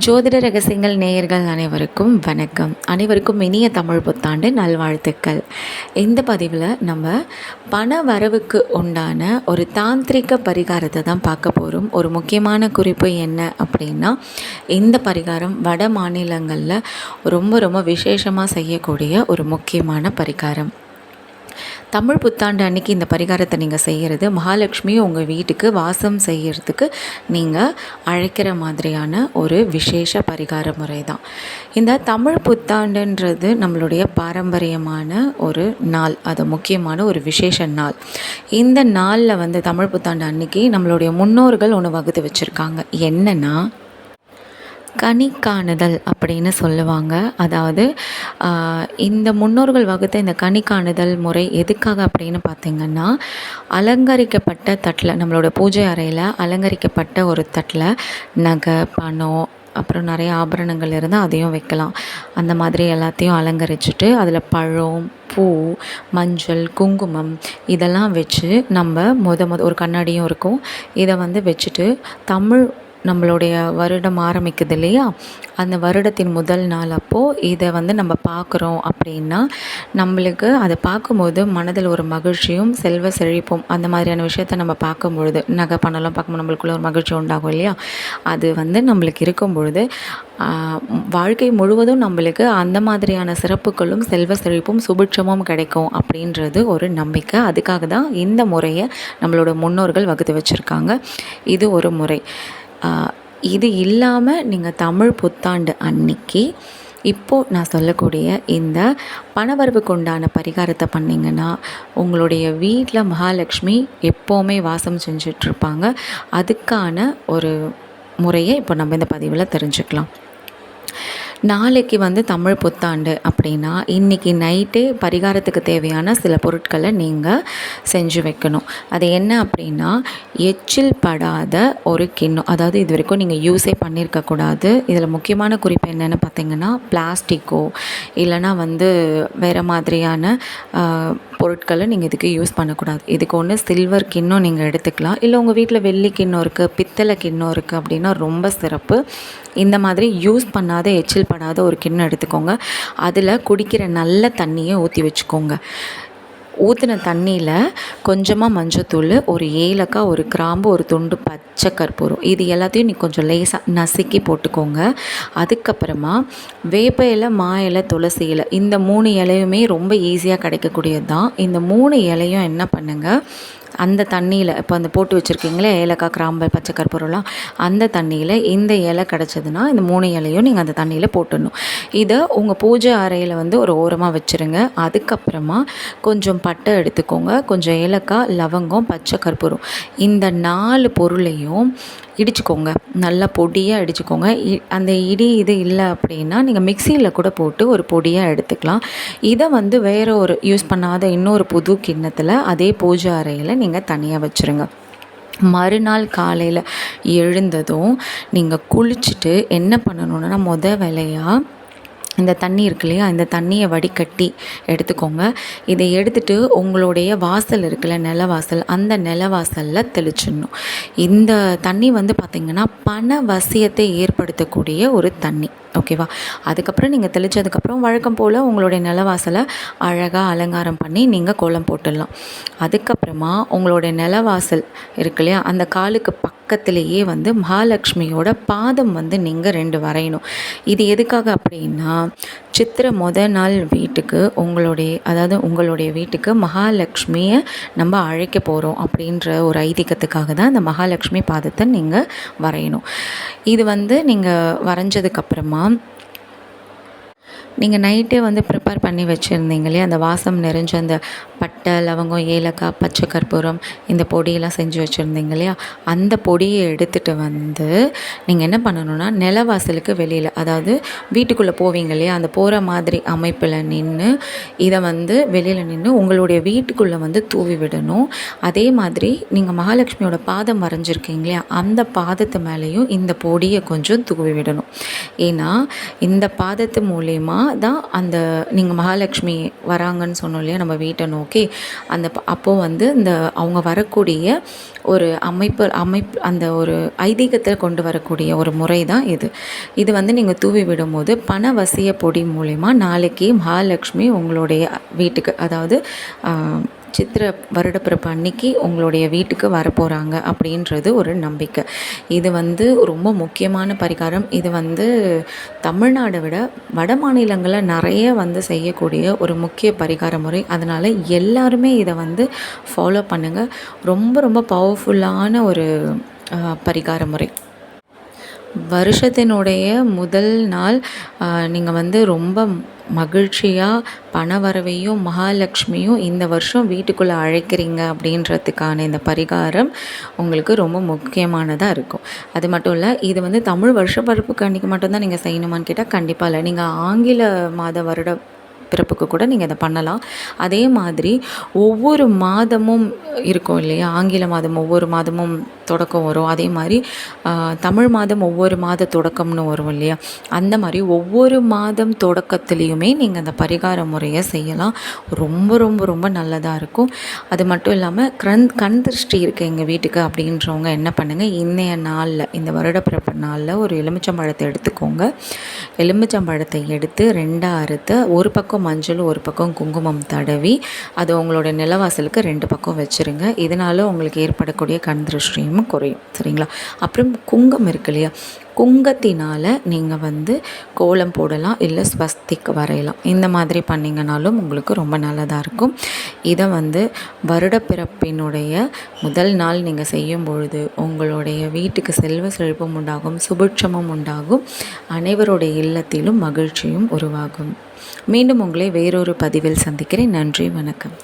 ஜோதிட ரகசியங்கள் நேயர்கள் அனைவருக்கும் வணக்கம். அனைவருக்கும் இனிய தமிழ் புத்தாண்டு நல்வாழ்த்துக்கள். இந்த பதிவில் நம்ம பண வரவுக்கு உண்டான ஒரு தாந்திரிக பரிகாரத்தை தான் பார்க்க போகிறோம். ஒரு முக்கியமான குறிப்பு என்ன அப்படின்னா, இந்த பரிகாரம் வட மாநிலங்களில் ரொம்ப ரொம்ப விசேஷமாக செய்யக்கூடிய ஒரு முக்கியமான பரிகாரம். தமிழ் புத்தாண்டு அன்றைக்கி இந்த பரிகாரத்தை நீங்கள் செய்கிறது மகாலட்சுமி உங்கள் வீட்டுக்கு வாசம் செய்கிறதுக்கு நீங்கள் அழைக்கிற மாதிரியான ஒரு விசேஷ பரிகார முறை தான். இந்த தமிழ் புத்தாண்டுன்றது நம்மளுடைய பாரம்பரியமான ஒரு நாள், அது முக்கியமான ஒரு விசேஷ நாள். இந்த நாளில் தமிழ் புத்தாண்டு அன்றைக்கி நம்மளுடைய முன்னோர்கள் ஒன்று வகுத்து வச்சுருக்காங்க. என்னென்னா கனி காணுதல் அப்படின்னு சொல்லுவாங்க. அதாவது இந்த முன்னோர்கள் வகுத்த இந்த கனி காணுதல் முறை எதுக்காக அப்படின்னு பார்த்திங்கன்னா, அலங்கரிக்கப்பட்ட தட்டில், நம்மளோட பூஜை அறையில் அலங்கரிக்கப்பட்ட ஒரு தட்டில் நகை, பணம், அப்புறம் நிறைய ஆபரணங்கள் இருந்தால் அதையும் வைக்கலாம். அந்த மாதிரி எல்லாத்தையும் அலங்கரிச்சுட்டு அதில் பழம், பூ, மஞ்சள், குங்குமம் இதெல்லாம் வச்சு நம்ம ஒரு கண்ணாடியும் இருக்கும். இதை வச்சுட்டு நம்மளுடைய வருடம் ஆரம்பிக்குது இல்லையா, அந்த வருடத்தின் முதல் நாள் அப்போது இதை நம்ம பார்க்குறோம் அப்படின்னா, நம்மளுக்கு அதை பார்க்கும்போது மனதில் ஒரு மகிழ்ச்சியும் செல்வ செழிப்பும் அந்த மாதிரியான விஷயத்தை நம்ம பார்க்கும் பொழுது, நகை பணம்லாம் பார்க்கும்போது நம்மளுக்குள்ள ஒரு மகிழ்ச்சி உண்டாகும் இல்லையா, அது நம்மளுக்கு இருக்கும் பொழுது வாழ்க்கை முழுவதும் நம்மளுக்கு அந்த மாதிரியான சிறப்புகளும் செல்வ செழிப்பும் சுபிட்சமும் கிடைக்கும் அப்படின்றது ஒரு நம்பிக்கை. அதுக்காக தான் இந்த முறையை நம்மளோட முன்னோர்கள் வகுத்து வச்சுருக்காங்க. இது ஒரு முறை. இது இல்லாமல் நீங்கள் தமிழ் புத்தாண்டு அன்னைக்கு இப்போது நான் சொல்லக்கூடிய இந்த பணவரவுக்கு உண்டான பரிகாரத்தை பண்ணிங்கன்னா, உங்களுடைய வீட்டில் மகாலட்சுமி எப்போவுமே வாசம் செஞ்சிட்ருப்பாங்க. அதுக்கான ஒரு முறையை இப்போ நம்ம இந்த பதிவில் தெரிஞ்சுக்கலாம். நாளைக்கு தமிழ் புத்தாண்டு அப்படின்னா, இன்றைக்கி நைட்டே பரிகாரத்துக்கு தேவையான சில பொருட்களை நீங்கள் செஞ்சு வைக்கணும். அது என்ன அப்படின்னா, எச்சில் படாத ஒரு கிண்ணம். அதாவது இது வரைக்கும் நீங்கள் யூஸே பண்ணியிருக்கக்கூடாது. இதில் முக்கியமான குறிப்பு என்னென்னு பார்த்திங்கன்னா, பிளாஸ்டிக்கோ இல்லைனா வேறு மாதிரியான பொருட்களை நீங்கள் இதுக்கு யூஸ் பண்ணக்கூடாது. இதுக்கு ஒன்று சில்வர் கிண்ணம் நீங்கள் எடுத்துக்கலாம். இல்லை உங்கள் வீட்டில் வெள்ளி கிண்ணம் இருக்குது, பித்தளை கிண்ணம் இருக்குது அப்படின்னா ரொம்ப சிறப்பு. இந்த மாதிரி யூஸ் பண்ணாத எச்சில் படாத ஒரு கிண்ணம் எடுத்துக்கோங்க. அதில் குடிக்கிற நல்ல தண்ணியை ஊற்றி வச்சுக்கோங்க. ஊற்றின தண்ணியில் கொஞ்சமாக மஞ்சத்தூள், ஒரு ஏலக்காய், ஒரு கிராம்பு, ஒரு துண்டு பச்சை கற்பூரம், இது எல்லாத்தையும் கொஞ்சம் லேசாக நசுக்கி போட்டுக்கோங்க. அதுக்கப்புறமா வேப்ப இலை, மா இலை, துளசி இலை, இந்த 3 இலையுமே ரொம்ப ஈஸியாக கிடைக்கக்கூடியது தான். இந்த 3 இலையும் என்ன பண்ணுங்கள், அந்த தண்ணியில் இப்போ அந்த போட்டு வச்சுருக்கீங்களே ஏலக்காய், கிராம்பு, பச்சை கற்பூரம்லாம், அந்த தண்ணியில் இந்த இலை கிடச்சதுன்னா இந்த 3 இலையும் நீங்கள் அந்த தண்ணியில் போட்டுடணும். இதை உங்கள் பூஜை அறையில் ஒரு ஓரமாக வச்சுருங்க. அதுக்கப்புறமா கொஞ்சம் பட்டை எடுத்துக்கோங்க, கொஞ்சம் ஏலக்காய், லவங்கம், பச்சை கற்பூரம், இந்த 4 பொருளையும் இடிச்சுக்கோங்க. நல்லா பொடியாக இடிச்சுக்கோங்க. அந்த இது இல்லை அப்படின்னா நீங்கள் மிக்சியில் கூட போட்டு ஒரு பொடியாக எடுத்துக்கலாம். இதை வேறு ஒரு யூஸ் பண்ணாத இன்னொரு புது கிண்ணத்தில் அதே பூஜை அறையில் நீங்கள் தனியாக வச்சுருங்க. மறுநாள் காலையில் எழுந்ததும் நீங்கள் குளிச்சுட்டு என்ன பண்ணணுன்னா, வேலையாக இந்த தண்ணி இருக்கு இல்லையா, இந்த தண்ணியை வடிகட்டி எடுத்துக்கோங்க. இதை எடுத்துகிட்டு உங்களுடைய வாசல் இருக்குல்ல, நிலவாசல், அந்த நிலவாசலில் தெளிச்சிடணும். இந்த தண்ணி பார்த்திங்கன்னா பண வசியத்தை ஏற்படுத்தக்கூடிய ஒரு தண்ணி, ஓகேவா. அதுக்கப்புறம் நீங்கள் தெளித்ததுக்கப்புறம் வழக்கம் போல் உங்களுடைய நிலவாசலை அழகாக அலங்காரம் பண்ணி நீங்கள் கோலம் போட்டுடலாம். அதுக்கப்புறமா உங்களுடைய நிலவாசல் இருக்கு இல்லையா, அந்த காலுக்கு பக்கத்துலேயே மகாலட்சுமியோட பாதம் நீங்கள் 2 வரையணும். இது எதுக்காக அப்படின்னா, சித்திரை நாள் வீட்டுக்கு உங்களுடைய வீட்டுக்கு மகாலட்சுமியை நம்ம அழைக்க போகிறோம் அப்படின்ற ஒரு ஐதீகத்துக்காக தான் இந்த மகாலட்சுமி பாதத்தை நீங்கள் வரையணும். இது நீங்கள் வரைஞ்சதுக்கப்புறமா நீங்கள் நைட்டே ப்ரிப்பேர் பண்ணி வச்சுருந்தீங்க இல்லையா, அந்த வாசம் நிறைஞ்ச அந்த பட்டை, லவங்கம், ஏலக்காய், பச்சை கற்பூரம், இந்த பொடியெல்லாம் செஞ்சு வச்சுருந்தீங்க இல்லையா, அந்த பொடியை எடுத்துகிட்டு நீங்கள் என்ன பண்ணணுன்னா, நிலவாசலுக்கு வெளியில், அதாவது வீட்டுக்குள்ளே போவீங்க இல்லையா, அந்த போகிற மாதிரி அமைப்பில் நின்று இதை வெளியில் நின்று உங்களுடைய வீட்டுக்குள்ளே தூவி விடணும். அதே மாதிரி நீங்கள் மகாலட்சுமியோட பாதம் வரைஞ்சிருக்கீங்க இல்லையா, அந்த பாதத்து மேலேயும் இந்த பொடியை கொஞ்சம் தூவி விடணும். ஏன்னா இந்த பாதத்து மூலயமா தான் அந்த நீங்கள் மகாலட்சுமி வராங்கன்னு சொன்னோம் இல்லையா நம்ம வீட்டை நோக்கி, அப்போது வந்து இந்த அவங்க வரக்கூடிய ஒரு அமைப்பு அந்த ஒரு ஐதீகத்தை கொண்டு வரக்கூடிய ஒரு முறை தான் இது. இது வந்து நீங்கள் தூவி விடும்போது பணவசிய பொடி மூலிமா நாளைக்கு மகாலட்சுமி உங்களுடைய வீட்டுக்கு, அதாவது சித்திரை வருடப்பிறப்பு அன்னைக்கு உங்களுடைய வீட்டுக்கு வரப்போகிறாங்க அப்படின்றது ஒரு நம்பிக்கை. இது வந்து ரொம்ப முக்கியமான பரிகாரம். இது வந்து தமிழ்நாடை விட வட மாநிலங்களில் நிறைய வந்து செய்யக்கூடிய ஒரு முக்கிய பரிகார முறை. அதனால் எல்லாருமே இதை வந்து ஃபாலோ பண்ணுங்கள். ரொம்ப ரொம்ப பவர்ஃபுல்லான ஒரு பரிகார முறை. வருஷத்தினுடைய முதல் நாள் நீங்கள் வந்து ரொம்ப மகிழ்ச்சியாக பணவரவையும் மகாலட்சுமியும் இந்த வருஷம் வீட்டுக்குள்ளே அழைக்கிறீங்க அப்படின்றதுக்கான இந்த பரிகாரம் உங்களுக்கு ரொம்ப முக்கியமானதாக இருக்கும். அது மட்டும் இல்லை, இது வந்து தமிழ் வருஷ பிறப்புக்கு அன்றைக்கி மட்டும்தான் நீங்கள் செய்யணுமான்னு கேட்டால் கண்டிப்பாக இல்லை. நீங்கள் ஆங்கில மாத வருட பிறப்புக்கு கூட நீங்கள் இதை பண்ணலாம். அதே மாதிரி ஒவ்வொரு மாதமும் இருக்கும் இல்லையா, ஆங்கில மாதம் ஒவ்வொரு மாதமும் தொடக்கம் வரும். அதே மாதிரி தமிழ் மாதம் ஒவ்வொரு மாத தொடக்கம்னு வரும் இல்லையா, அந்த மாதிரி ஒவ்வொரு மாதம் தொடக்கத்துலேயுமே நீங்கள் அந்த பரிகார முறையை செய்யலாம். ரொம்ப ரொம்ப ரொம்ப நல்லதாக இருக்கும். அது மட்டும் இல்லாமல் கண் திருஷ்டி இருக்குது எங்கள் வீட்டுக்கு அப்படின்றவங்க என்ன பண்ணுங்கள், இன்னைய நாளில், இந்த வருடப்பிறப்பு நாளில் ஒரு எலுமிச்சம்பழத்தை எடுத்துக்கோங்க. எலுமிச்சம்பழத்தை எடுத்து 2 அறுத்து, ஒரு பக்கம் மஞ்சள் ஒரு பக்கம் குங்குமம் தடவி அது உங்களோட நிலவாசலுக்கு 2 பக்கம் வச்சுருங்க. இதனால் உங்களுக்கு ஏற்படக்கூடிய கண் திருஷ்டியும் குறையும். சரிங்களா? அப்புறம் குங்கம் இருக்கு இல்லையா, குங்கத்தினால் நீங்கள் வந்து கோலம் போடலாம், இல்லை ஸ்வஸ்திக் வரையலாம். இந்த மாதிரி பண்ணிங்கனாலும் உங்களுக்கு ரொம்ப நல்லதாக இருக்கும். இதை வந்து வருடப்பிறப்பினுடைய முதல் நாள் நீங்கள் செய்யும் பொழுது உங்களுடைய வீட்டுக்கு செல்வ செழிப்பும் உண்டாகும், சுபிட்சமும் உண்டாகும், அனைவருடைய இல்லத்திலும் மகிழ்ச்சியும் உருவாகும். மீண்டும் உங்களை வேறொரு பதிவில் சந்திக்கிறேன். நன்றி, வணக்கம்.